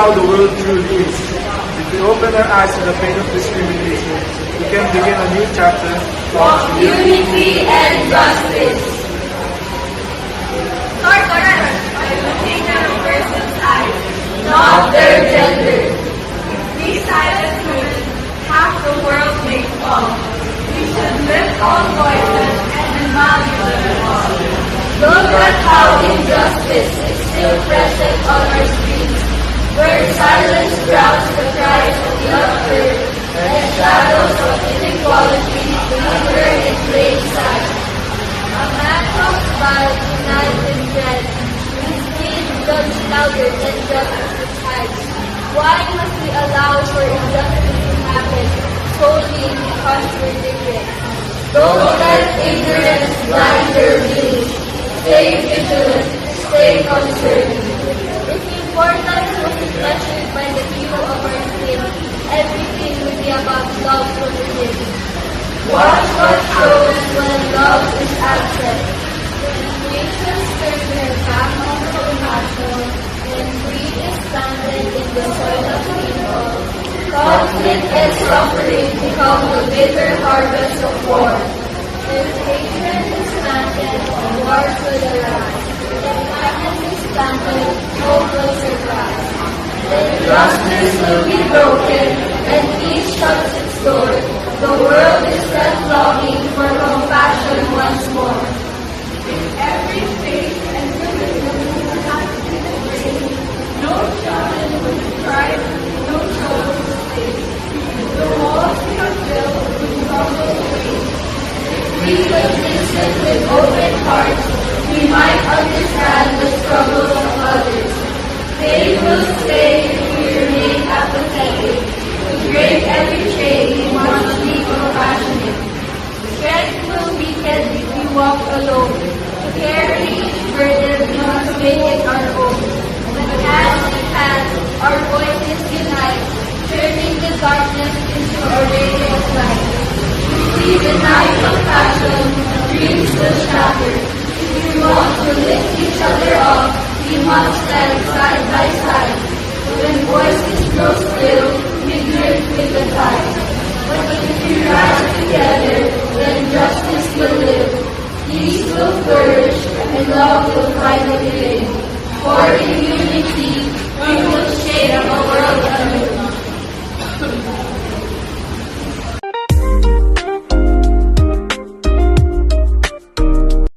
how the world truly is. If we open our eyes to the pain of discrimination, we can begin a new chapter of Unity and justice. Tolerance by looking at a person's eyes, not their gender. If we silence women, half the world may fall. We should lift all voices and value them all. Look at how injustice is still present on our streets, where silence drowns the cries of the unheard, and shadows of inequality linger in plain sight. A man walks by tonight in dread, his deed judged louder than justice hides. Why must we allow for injustice to happen solely because we're different? Don't let ignorance blind your views. Stay vigilant, stay concerned. If importance was measured by the hero of our skin, everything would be about love for the him. Watch what shows when love is absent. When nations turn their back on compassion, when greed is planted in the soil of people, conflict and suffering become the bitter harvest of war. If hatred is planted, war will arise. If kindness is planted, hope will surprise. Then justice will be broken, and peace shuts its door. The world is left longing for compassion once more. In every faith and religion, not in the grave, no child will cry, no soul will stay. The walls we have built will crumble away. If we would listen with open hearts, we might understand the struggles of others. They will stay if we remain apathetic. To break every chain, we must be compassionate. Strength will weaken if we walk alone. To carry each burden, we must make it our own. But hand in hand, our voices unite, turning the darkness into a ray of light. If we deny compassion, dreams will shatter. If we want to lift each other up, we must stand side by side. When voices grow still, we drift with the tide. But if we rise together, then justice will live. Peace will flourish, and love will finally live. For in unity,